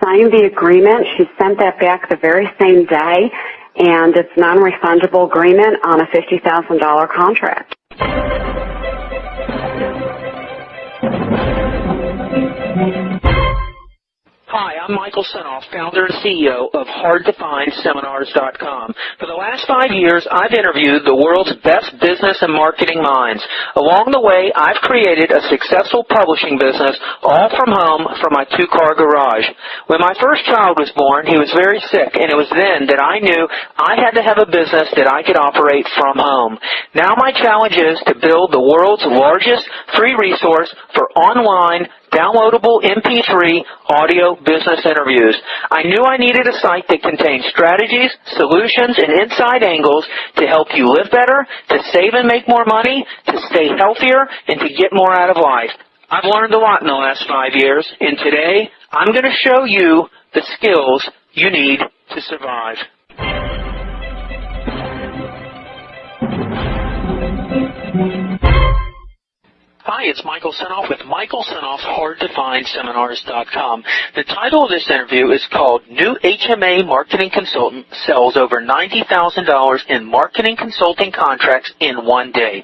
signed the agreement. She sent that back the very same day, and it's a non-refundable agreement on a $50,000 contract. Hi, I'm Michael Senoff, founder and CEO of HardToFindSeminars.com. For the last 5 years, I've interviewed the world's best business and marketing minds. Along the way, I've created a successful publishing business all from home from my two-car garage. When my first child was born, he was very sick, and it was then that I knew I had to have a business that I could operate from home. Now my challenge is to build the world's largest free resource for online downloadable MP3 audio business interviews. I knew I needed a site that contained strategies, solutions, and inside angles to help you live better, to save and make more money, to stay healthier, and to get more out of life. I've learned a lot in the last 5 years, and today I'm going to show you the skills you need to survive. Hi, it's Michael Senoff with Michael Senoff's HardToFindSeminars.com. The title of this interview is called New HMA Marketing Consultant Sells Over $90,000 in Marketing Consulting Contracts in 1 Day.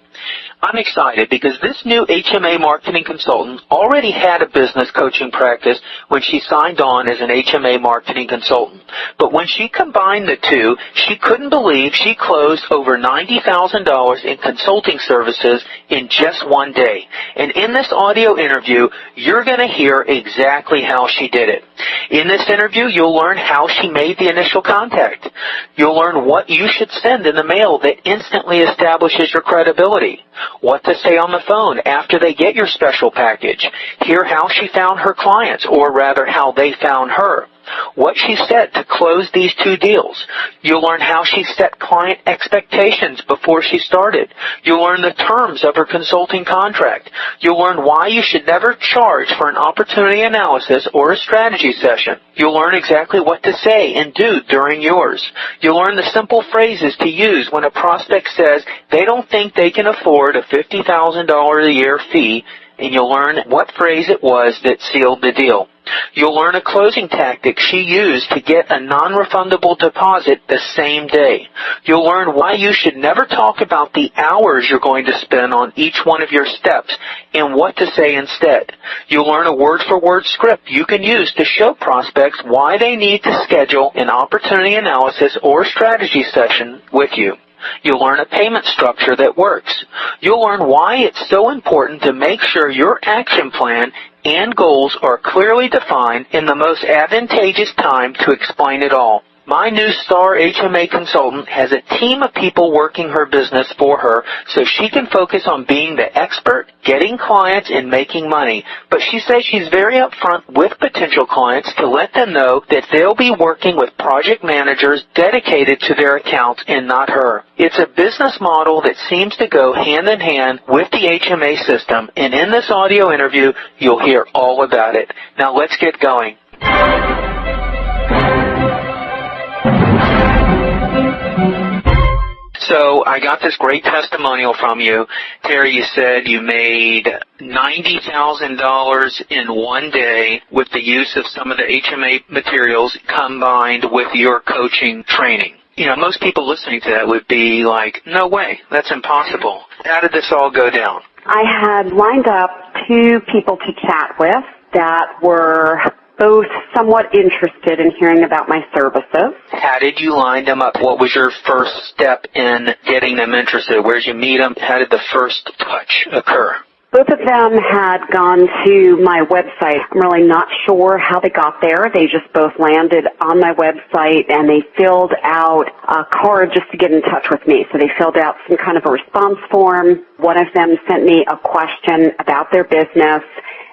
I'm excited because this new HMA marketing consultant already had a business coaching practice when she signed on as an HMA marketing consultant. But when she combined the two, she couldn't believe she closed over $90,000 in consulting services in just 1 day. And in this audio interview, you're going to hear exactly how she did it. In this interview, you'll learn how she made the initial contact. You'll learn what you should send in the mail that instantly establishes your credibility. What to say on the phone after they get your special package. Hear how she found her clients, or rather how they found her. What she said to close these 2 deals. You'll learn how she set client expectations before she started. You'll learn the terms of her consulting contract. You'll learn why you should never charge for an opportunity analysis or a strategy session. You'll learn exactly what to say and do during yours. You'll learn the simple phrases to use when a prospect says they don't think they can afford a $50,000 a year fee, and you'll learn what phrase it was that sealed the deal. You'll learn a closing tactic she used to get a non-refundable deposit the same day. You'll learn why you should never talk about the hours you're going to spend on each one of your steps and what to say instead. You'll learn a word-for-word script you can use to show prospects why they need to schedule an opportunity analysis or strategy session with you. You'll learn a payment structure that works. You'll learn why it's so important to make sure your action plan and goals are clearly defined in the most advantageous time to explain it all. My new star HMA consultant has a team of people working her business for her so she can focus on being the expert, getting clients, and making money. But she says she's very upfront with potential clients to let them know that they'll be working with project managers dedicated to their accounts and not her. It's a business model that seems to go hand in hand with the HMA system, and in this audio interview, you'll hear all about it. Now let's get going. So I got this great testimonial from you. Terry, you said you made $90,000 in 1 day with the use of some of the HMA materials combined with your coaching training. You know, most people listening to that would be like, no way, that's impossible. How did this all go down? I had lined up 2 people to chat with that were both somewhat interested in hearing about my services. How did you line them up? What was your first step in getting them interested? Where did you meet them? How did the first touch occur? Both of them had gone to my website. I'm really not sure how they got there. They just both landed on my website, and they filled out a card just to get in touch with me. So they filled out some kind of a response form. One of them sent me a question about their business,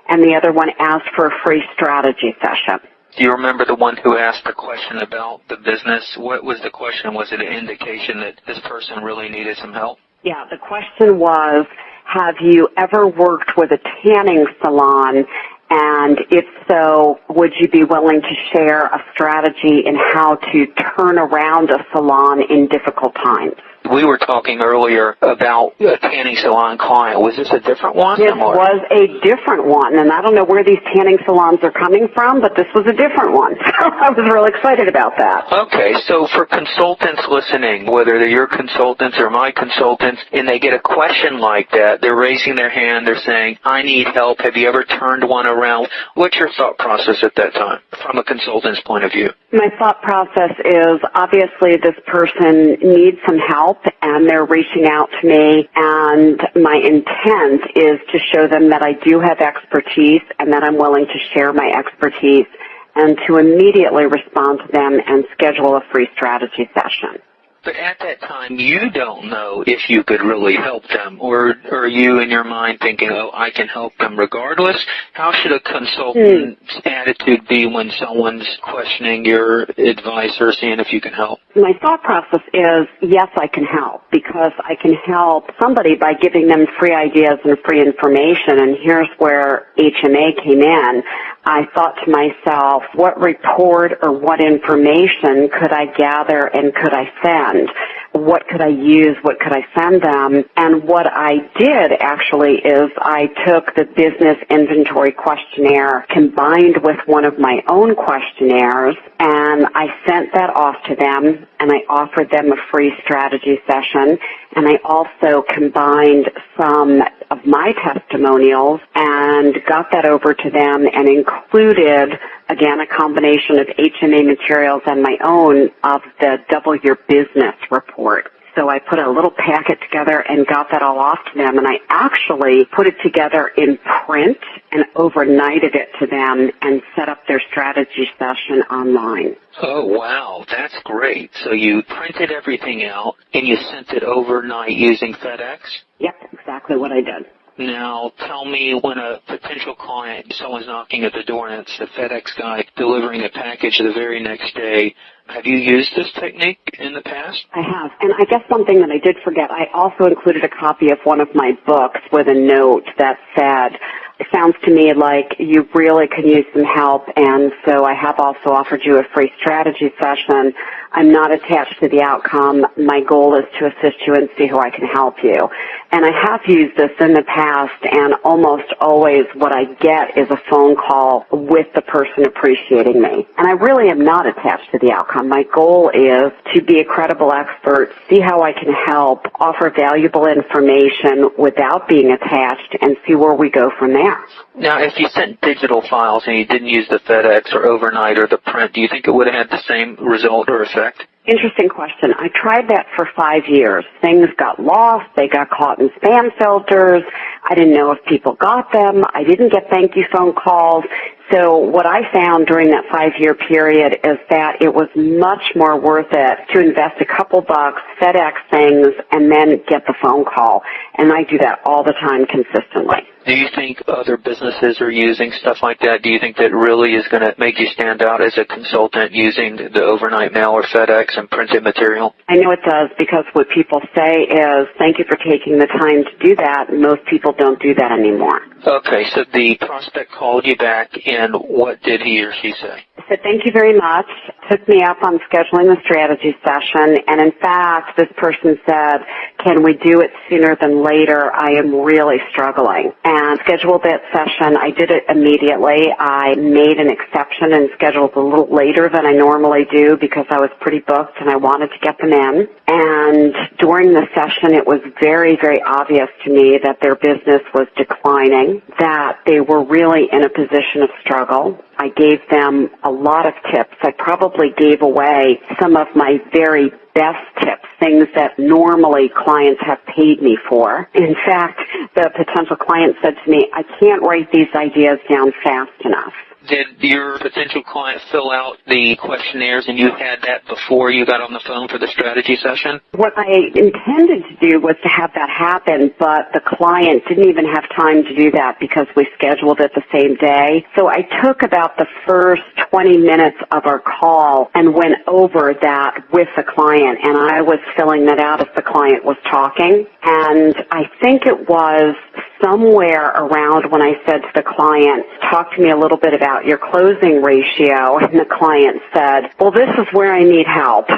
and the other one asked for a free strategy session. Do you remember the one who asked the question about the business? What was the question? Was it an indication that this person really needed some help? Yeah, the question was, have you ever worked with a tanning salon? And if so, would you be willing to share a strategy in how to turn around a salon in difficult times? We were talking earlier about a tanning salon client. Was this a different one? This was a different one, and I don't know where these tanning salons are coming from, but this was a different one. So I was really excited about that. Okay, so for consultants listening, whether they're your consultants or my consultants, and they get a question like that, they're raising their hand, they're saying, I need help. Have you ever turned one around? What's your thought process at that time from a consultant's point of view? My thought process is obviously this person needs some help and they're reaching out to me, and my intent is to show them that I do have expertise and that I'm willing to share my expertise and to immediately respond to them and schedule a free strategy session. But at that time, you don't know if you could really help them, or are you in your mind thinking, oh, I can help them regardless? How should a consultant's attitude be when someone's questioning your advice or seeing if you can help? My thought process is, yes, I can help, because I can help somebody by giving them free ideas and free information, and here's where HMA came in. I thought to myself, what report or what information could I gather and could I send? What could I use? What could I send them? And what I did actually is I took the business inventory questionnaire combined with one of my own questionnaires, and I sent that off to them, and I offered them a free strategy session, and I also combined some of my testimonials and got that over to them and included, again, a combination of HMA materials and my own of the Double Your Business report. So I put a little packet together and got that all off to them, and I actually put it together in print and overnighted it to them and set up their strategy session online. Oh, wow, that's great. So you printed everything out and you sent it overnight using FedEx? Yep, exactly what I did. Now, tell me when a potential client, someone's knocking at the door and it's the FedEx guy delivering a package the very next day. Have you used this technique in the past? I have. And I guess one thing that I did forget, I also included a copy of one of my books with a note that said, it sounds to me like you really can use some help, and so I have also offered you a free strategy session. I'm not attached to the outcome. My goal is to assist you and see how I can help you. And I have used this in the past, and almost always what I get is a phone call with the person appreciating me. And I really am not attached to the outcome. My goal is to be a credible expert, see how I can help, offer valuable information without being attached, and see where we go from there. Now, if you sent digital files and you didn't use the FedEx or overnight or the print, do you think it would have had the same result or effect? Interesting question. I tried that for 5 years. Things got lost. They got caught in spam filters. I didn't know if people got them. I didn't get thank you phone calls. So what I found during that 5-year period is that it was much more worth it to invest a couple bucks, FedEx things, and then get the phone call. And I do that all the time consistently. Do you think other businesses are using stuff like that? Do you think that really is going to make you stand out as a consultant using the overnight mail or FedEx and printed material? I know it does, because what people say is, thank you for taking the time to do that. Most people don't do that anymore. Okay, so the prospect called you back, and what did he or she say? I said, thank you very much. Took me up on scheduling the strategy session, and in fact, this person said, can we do it sooner than later? I am really struggling. And scheduled that session. I did it immediately. I made an exception and scheduled a little later than I normally do because I was pretty booked and I wanted to get them in. And during the session, it was very, very obvious to me that their business was declining, that they were really in a position of struggle. I gave them a lot of tips. I probably gave away some of my very best tips, things that normally clients have paid me for. In fact, the potential client said to me, I can't write these ideas down fast enough. Did your potential client fill out the questionnaires and you had that before you got on the phone for the strategy session? What I intended to do was to have that happen, but the client didn't even have time to do that because we scheduled it the same day. So I took about the first 20 minutes of our call and went over that with the client, and I was filling that out as the client was talking. And I think it was somewhere around when I said to the client, talk to me a little bit about your closing ratio, and the client said, well, this is where I need help.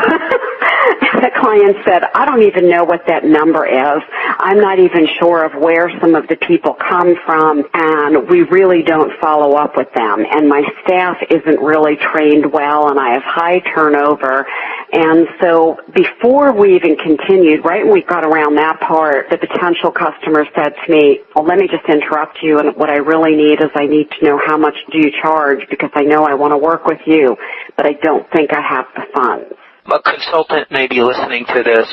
The client said, I don't even know what that number is. I'm not even sure of where some of the people come from, and we really don't follow up with them. And my staff isn't really trained well, and I have high turnover. And so before we even continued, right when we got around that part, the potential customer said to me, well, let me just interrupt you, and what I really need is I need to know how much do you charge, because I know I want to work with you, but I don't think I have the funds. A consultant may be listening to this,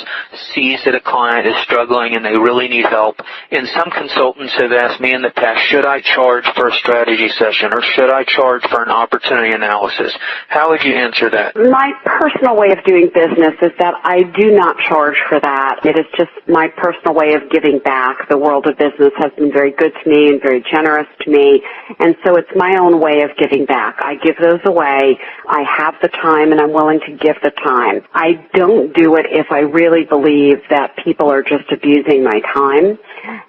sees that a client is struggling and they really need help. And some consultants have asked me in the past, should I charge for a strategy session or should I charge for an opportunity analysis? How would you answer that? My personal way of doing business is that I do not charge for that. It is just my personal way of giving back. The world of business has been very good to me and very generous to me, and so it's my own way of giving back. I give those away. I have the time and I'm willing to give the time. I don't do it if I really believe that people are just abusing my time,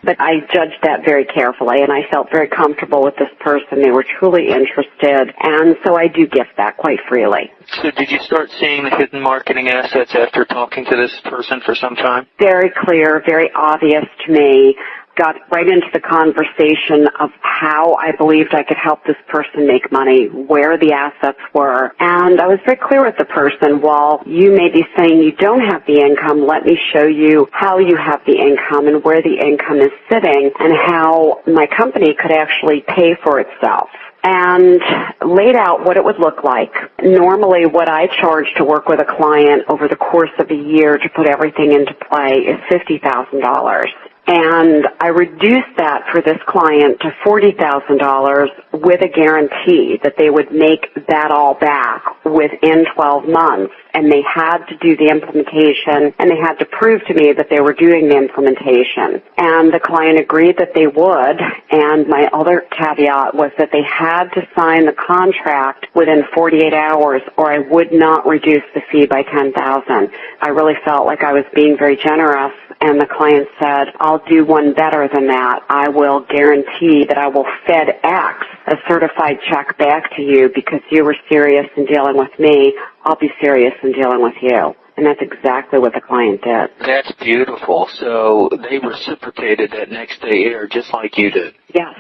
but I judged that very carefully, and I felt very comfortable with this person. They were truly interested, and so I do gift that quite freely. So did you start seeing the hidden marketing assets after talking to this person for some time? Very clear, very obvious to me. Got right into the conversation of how I believed I could help this person make money, where the assets were. And I was very clear with the person, while you may be saying you don't have the income, let me show you how you have the income and where the income is sitting and how my company could actually pay for itself. And laid out what it would look like. Normally what I charge to work with a client over the course of a year to put everything into play is $50,000. And I reduced that for this client to $40,000 with a guarantee that they would make that all back within 12 months. And they had to do the implementation, and they had to prove to me that they were doing the implementation. And the client agreed that they would, and my other caveat was that they had to sign the contract within 48 hours or I would not reduce the fee by $10,000. I really felt like I was being very generous, and the client said, I'll do one better than that. I will guarantee that I will FedEx a certified check back to you because you were serious in dealing with me. I'll be serious in dealing with you. And that's exactly what the client did. That's beautiful. So they reciprocated that next day air just like you did. Yes.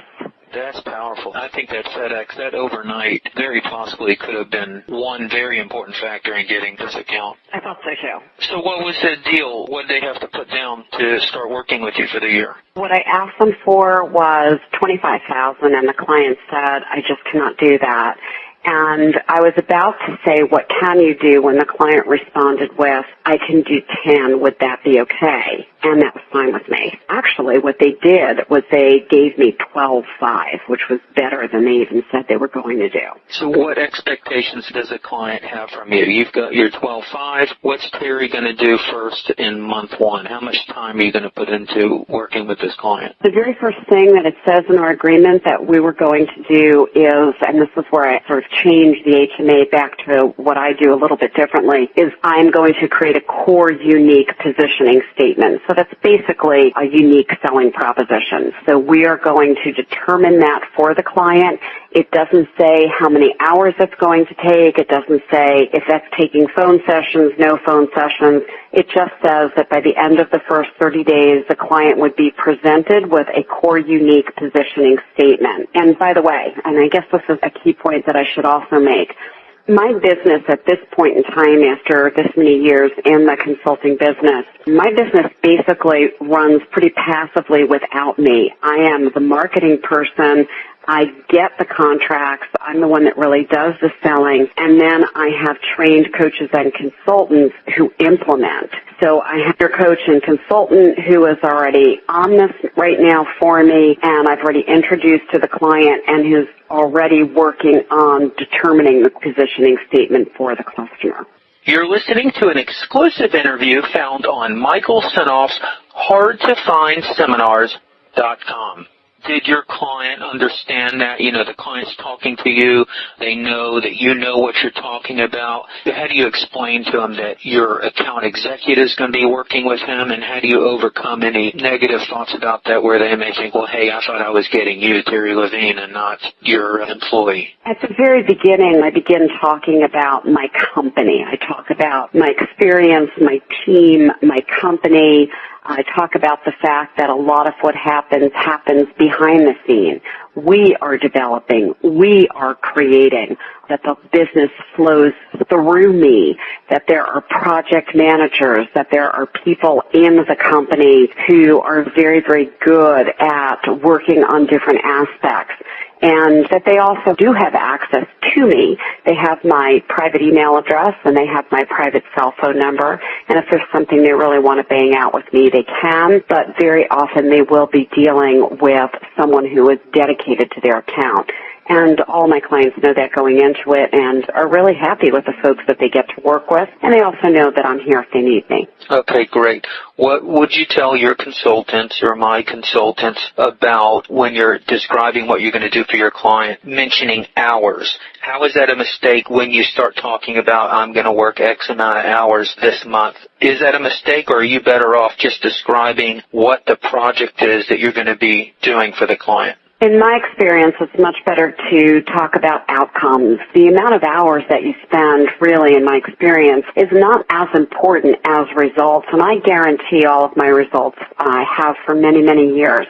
That's powerful. I think that FedEx, that overnight, very possibly could have been one very important factor in getting this account. I thought so too. So what was the deal? What did they have to put down to start working with you for the year? What I asked them for was $25,000, and the client said, I just cannot do that. And I was about to say, what can you do, when the client responded with, I can do 10, would that be okay? And that was fine with me. Actually, what they did was they gave me $12,500, which was better than they even said they were going to do. So what expectations does a client have from you? You've got your $12,500. What's Terry going to do first in month one? How much time are you going to put into working with this client? The very first thing that it says in our agreement that we were going to do is, and this is where I sort of changed the HMA back to what I do a little bit differently, is I'm going to create a core unique positioning statement. So that's basically a unique selling proposition. So we are going to determine that for the client. It doesn't say how many hours it's going to take. It doesn't say if that's taking phone sessions, no phone sessions. It just says that by the end of the first 30 days, the client would be presented with a core unique positioning statement. And by the way, and I guess this is a key point that I should also make, my business at this point in time, after this many years in the consulting business, my business basically runs pretty passively without me. I am the marketing person. I get the contracts. I'm the one that really does the selling. And then I have trained coaches and consultants who implement. So I have your coach and consultant who is already on this right now for me, and I've already introduced to the client and who's already working on determining the positioning statement for the customer. You're listening to an exclusive interview found on Michael Senoff's HardToFindSeminars.com. Did your client understand that, the client's talking to you, they know that you know what you're talking about? How do you explain to them that your account executive is going to be working with him, and how do you overcome any negative thoughts about that where they may think, well, hey, I thought I was getting you, Terry Levine, and not your employee? At the very beginning, I begin talking about my company. I talk about my experience, my team, my company. I talk about the fact that a lot of what happens behind the scene. We are developing, we are creating, that the business flows through me, that there are project managers, that there are people in the company who are very, very good at working on different aspects, and that they also do have access to me. They have my private email address and they have my private cell phone number, and if there's something they really want to bang out with me, they can, but very often they will be dealing with someone who is dedicated to their account. And all my clients know that going into it and are really happy with the folks that they get to work with, and they also know that I'm here if they need me. Okay, great. What would you tell your consultants or my consultants about when you're describing what you're going to do for your client, mentioning hours? How is that a mistake when you start talking about, I'm going to work X amount of hours this month? Is that a mistake, or are you better off just describing what the project is that you're going to be doing for the client? In my experience, it's much better to talk about outcomes. The amount of hours that you spend, really, in my experience, is not as important as results, and I guarantee all of my results I have for many, many years.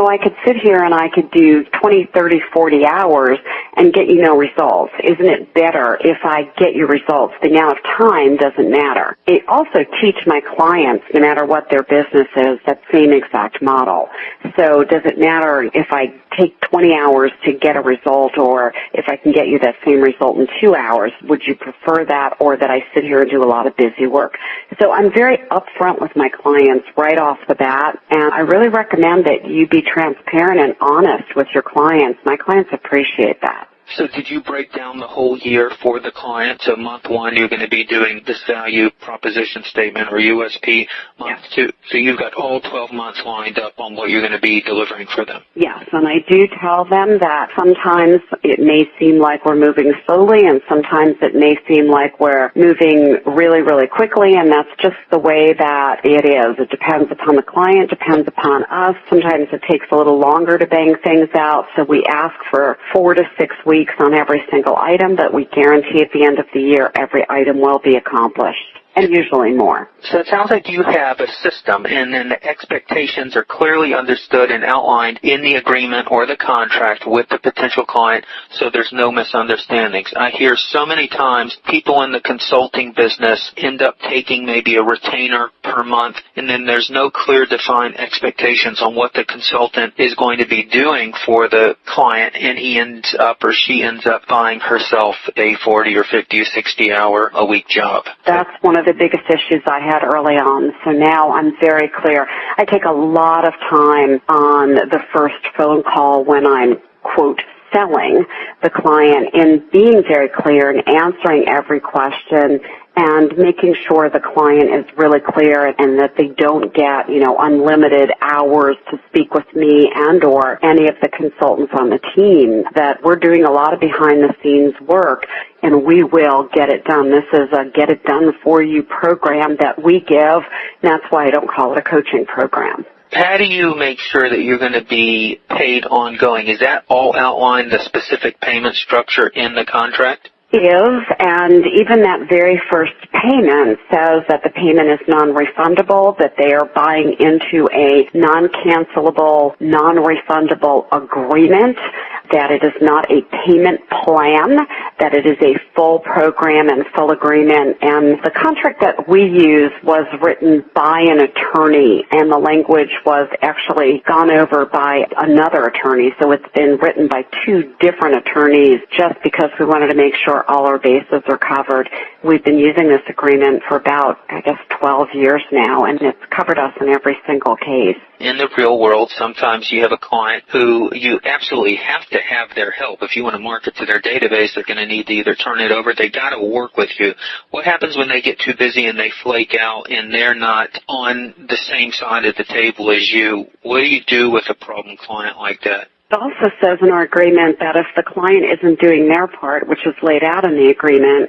I could sit here and I could do 20, 30, 40 hours and get you no results. Isn't it better if I get you results? The amount of time doesn't matter. I also teach my clients, no matter what their business is, that same exact model. So does it matter if I take 20 hours to get a result, or if I can get you that same result in 2 hours? Would you prefer that, or that I sit here and do a lot of busy work? So I'm very upfront with my clients right off the bat, and I really recommend that you be transparent and honest with your clients. My clients appreciate that. So did you break down the whole year for the client? So month one, you're going to be doing this value proposition statement or USP. Month two, so you've got all 12 months lined up on what you're going to be delivering for them. Yes, and I do tell them that sometimes it may seem like we're moving slowly, and sometimes it may seem like we're moving really, really quickly, and that's just the way that it is. It depends upon the client, depends upon us. Sometimes it takes a little longer to bang things out, so we ask for 4 to 6 weeks on every single item, but we guarantee at the end of the year every item will be accomplished, and usually more. So it sounds like you have a system, and then the expectations are clearly understood and outlined in the agreement or the contract with the potential client, so there's no misunderstandings. I hear so many times people in the consulting business end up taking maybe a retainer per month, and then there's no clear defined expectations on what the consultant is going to be doing for the client, and he ends up or she ends up buying herself a 40 or 50 or 60 hour a week job. That's one of the biggest issues I had early on, so now I'm very clear. I take a lot of time on the first phone call when I'm, quote, selling the client, in being very clear and answering every question and making sure the client is really clear and that they don't get, unlimited hours to speak with me and or any of the consultants on the team, that we're doing a lot of behind-the-scenes work and we will get it done. This is a get-it-done-for-you program that we give, and that's why I don't call it a coaching program. How do you make sure that you're going to be paid ongoing? Is that all outlined, the specific payment structure in the contract? Is, and even that very first payment says that the payment is non-refundable, that they are buying into a non-cancelable, non-refundable agreement, that it is not a payment plan, that it is a full program and full agreement. And the contract that we use was written by an attorney, and the language was actually gone over by another attorney. So it's been written by 2 different attorneys just because we wanted to make sure all our bases are covered. We've been using this agreement for about, 12 years now, and it's covered us in every single case. In the real world, sometimes you have a client who you absolutely have to to have their help. If you want to market to their database, they're going to need to either turn it over. They got to work with you. What happens when they get too busy and they flake out and they're not on the same side of the table as you? What do you do with a problem client like that? It also says in our agreement that if the client isn't doing their part, which is laid out in the agreement,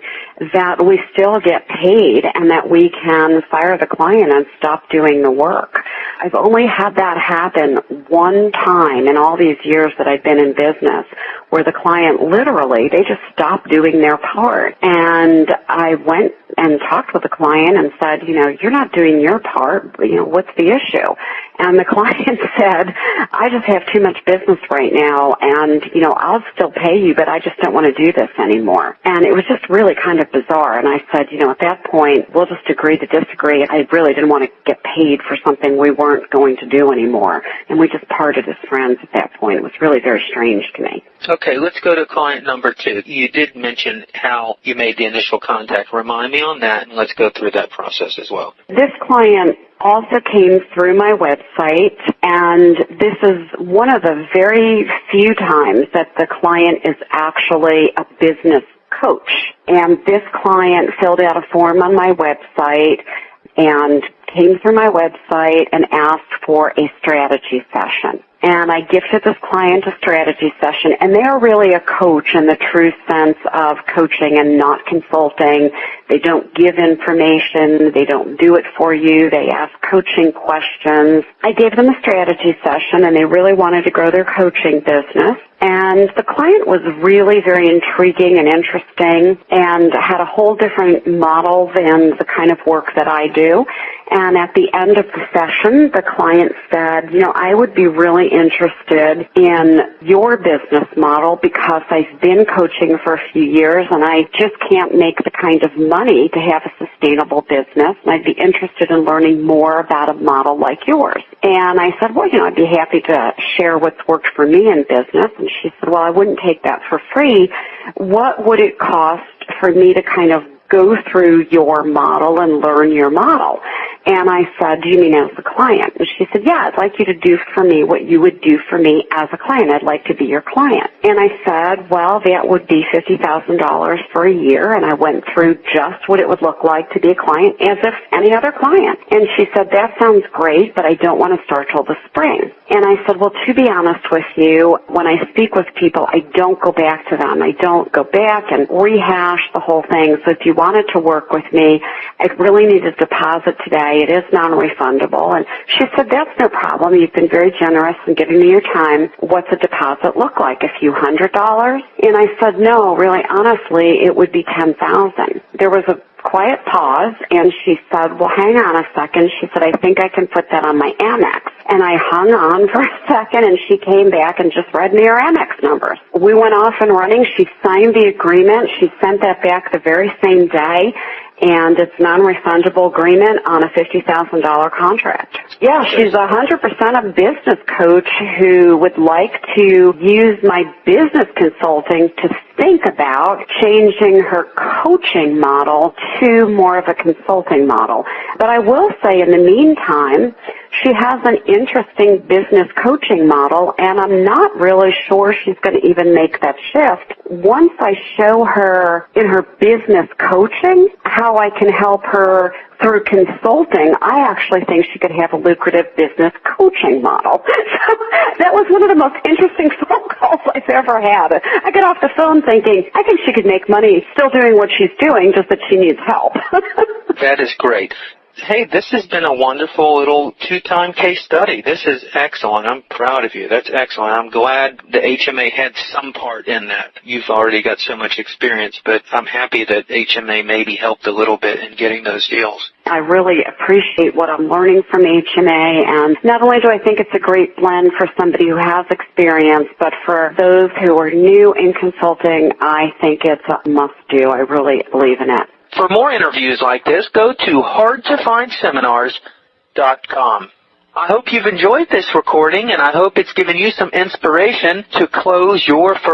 that we still get paid and that we can fire the client and stop doing the work. I've only had that happen one time in all these years that I've been in business, where the client literally, they just stopped doing their part. And I went and talked with the client and said, you're not doing your part. What's the issue? And the client said, I just have too much business right now, and, I'll still pay you, but I just don't want to do this anymore. And it was just really kind of bizarre. And I said, at that point, we'll just agree to disagree. I really didn't want to get paid for something we weren't going to do anymore. And we just parted as friends at that point. It was really very strange to me. Okay, let's go to client number 2. You did mention how you made the initial contact. Remind me on that, and let's go through that process as well. This client also came through my website, and this is one of the very few times that the client is actually a business coach. And this client filled out a form on my website and came through my website and asked for a strategy session. And I gifted this client a strategy session, and they are really a coach in the true sense of coaching and not consulting. They don't give information. They don't do it for you. They ask coaching questions. I gave them a strategy session, and they really wanted to grow their coaching business. And the client was really very intriguing and interesting and had a whole different model than the kind of work that I do. And at the end of the session, the client said, I would be really interested in your business model because I've been coaching for a few years and I just can't make the kind of money to have a sustainable business. And I'd be interested in learning more about a model like yours. And I said, well, I'd be happy to share what's worked for me in business. And she said, well, I wouldn't take that for free. What would it cost for me to kind of go through your model and learn your model? And I said, do you mean as a client? And she said, yeah, I'd like you to do for me what you would do for me as a client. I'd like to be your client. And I said, well, that would be $50,000 for a year. And I went through just what it would look like to be a client as if any other client. And she said, that sounds great, but I don't want to start till the spring. And I said, well, to be honest with you, when I speak with people, I don't go back to them. I don't go back and rehash the whole thing. So if you wanted to work with me, I'd really need a deposit today. It is non-refundable. And she said, that's no problem. You've been very generous in giving me your time. What's a deposit look like? A few $100s? And I said, no, really, honestly, it would be $10,000. There was a quiet pause, and she said, well, hang on a second. She said, I think I can put that on my Amex. And I hung on for a second, and she came back and just read me her Amex numbers. We went off and running. She signed the agreement. She sent that back the very same day. And it's non-refundable agreement on a $50,000 contract. Yeah, she's 100% a business coach who would like to use my business consulting to think about changing her coaching model to more of a consulting model. But I will say in the meantime, she has an interesting business coaching model, and I'm not really sure she's going to even make that shift. Once I show her in her business coaching how I can help her through consulting, I actually think she could have a lucrative business coaching model. So that was one of the most interesting phone calls I've ever had. I got off the phone thinking, I think she could make money still doing what she's doing, just that she needs help. That is great. Hey, this has been a wonderful little 2-time case study. This is excellent. I'm proud of you. That's excellent. I'm glad the HMA had some part in that. You've already got so much experience, but I'm happy that HMA maybe helped a little bit in getting those deals. I really appreciate what I'm learning from HMA, and not only do I think it's a great blend for somebody who has experience, but for those who are new in consulting, I think it's a must-do. I really believe in it. For more interviews like this, go to hardtofindseminars.com. I hope you've enjoyed this recording, and I hope it's given you some inspiration to close your first